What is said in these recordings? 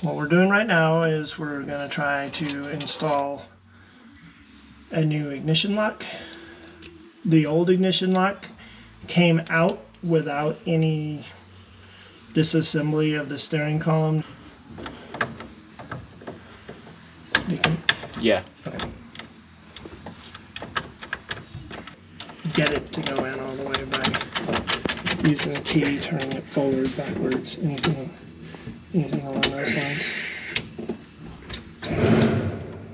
What we're doing right now is we're going to try to install a new ignition lock. The old ignition lock came out without any disassembly of the steering column. Yeah. Okay. Get it to go in all the way by using a key, turning it forward, backwards, anything along those lines.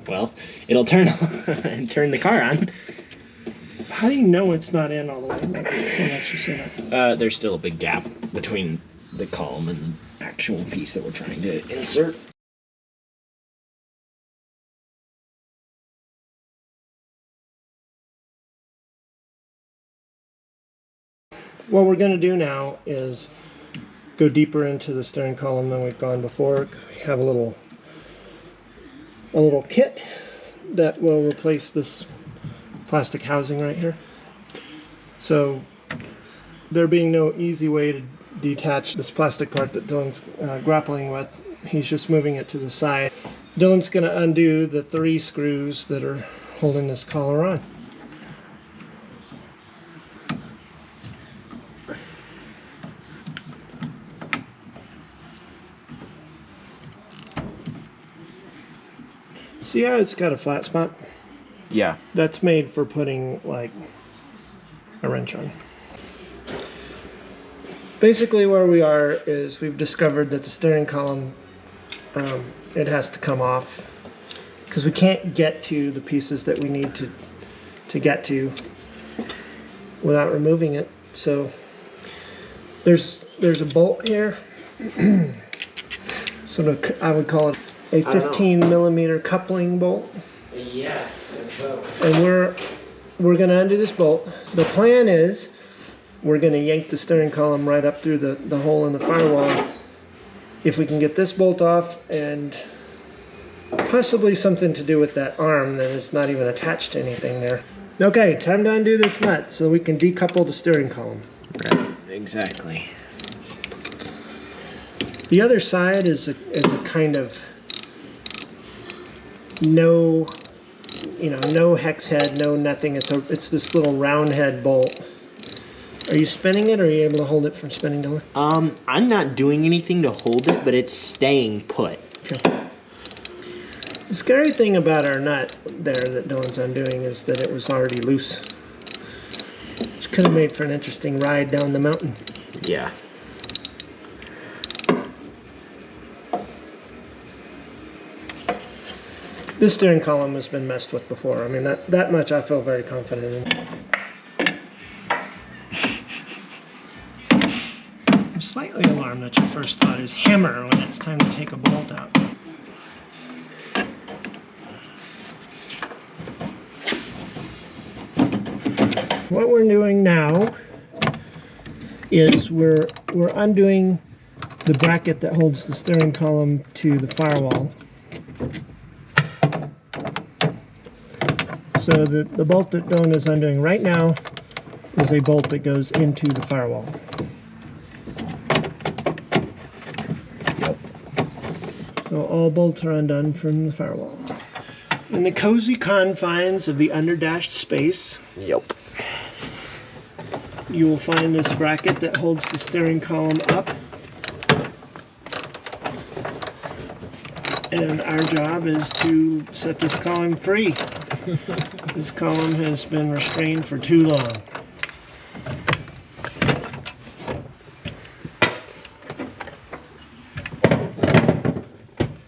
Well, it'll turn and turn the car on. How do you know it's not in all the way? What makes you say that? There's still a big gap between the column and the actual piece that we're trying to insert. What we're going to do now is go deeper into the steering column than we've gone before. We have a little kit that will replace this plastic housing right here. So there being no easy way to detach this plastic part that Dylan's grappling with, he's just moving it to the side. Dylan's going to undo the 3 screws that are holding this collar on. See how it's got a flat spot? Yeah. That's made for putting like a wrench on. Basically where we are is we've discovered that the steering column, it has to come off because we can't get to the pieces that we need to get to without removing it. So there's a bolt here. I would call it a 15 millimeter coupling bolt. Yeah, guess so. And we're gonna undo this bolt. The plan is we're gonna yank the steering column right up through the hole in the firewall. If we can get this bolt off and possibly something to do with that arm that is not even attached to anything there. Okay, time to undo this nut so we can decouple the steering column. Right, exactly. The other side is a kind of no hex head, no nothing. It's this little round head bolt. Are you spinning it, or are you able to hold it from spinning, Dylan? I'm not doing anything to hold it, but it's staying put. Okay. The scary thing about our nut there that Dylan's undoing is that it was already loose. Which could have made for an interesting ride down the mountain. Yeah. This steering column has been messed with before. I mean, that much I feel very confident in. I'm slightly alarmed that your first thought is hammer when it's time to take a bolt out. What we're doing now is we're undoing the bracket that holds the steering column to the firewall. So the bolt that Dylan is undoing right now is a bolt that goes into the firewall. Yep. So all bolts are undone from the firewall. In the cozy confines of the underdashed space, Yep. you will find this bracket that holds the steering column up. And our job is to set this column free. This column has been restrained for too long.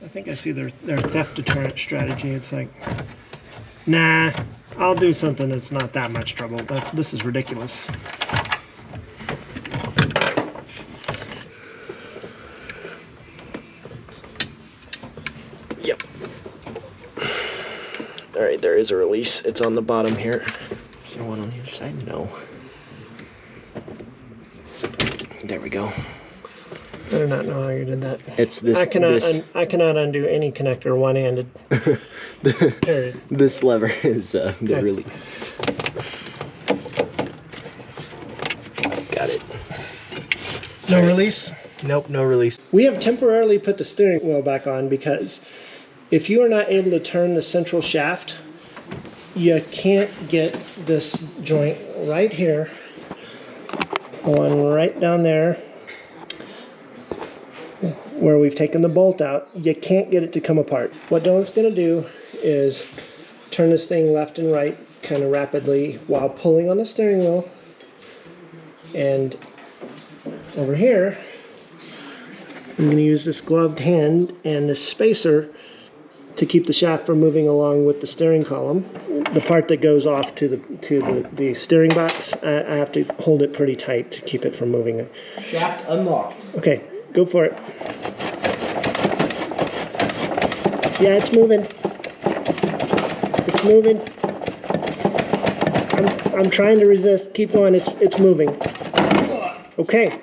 I think I see their theft deterrent strategy. It's like, nah, I'll do something that's not that much trouble. This is ridiculous. Yep. Alright, there is a release. It's on the bottom here. Is there one on the other side? No. There we go. I do not know how you did that. It's this. I cannot undo any connector one-handed. Period. This lever is the release. Got it. No release? Nope, no release. We have temporarily put the steering wheel back on because if you are not able to turn the central shaft, you can't get this joint right here, going right down there where we've taken the bolt out. You can't get it to come apart. What Dylan's going to do is turn this thing left and right kind of rapidly while pulling on the steering wheel. And over here, I'm going to use this gloved hand and this spacer to keep the shaft from moving along with the steering column. The part that goes off to the steering box, I have to hold it pretty tight to keep it from moving. Shaft unlocked. Okay, go for it. Yeah, it's moving. It's moving. I'm trying to resist. Keep going. It's moving. Okay.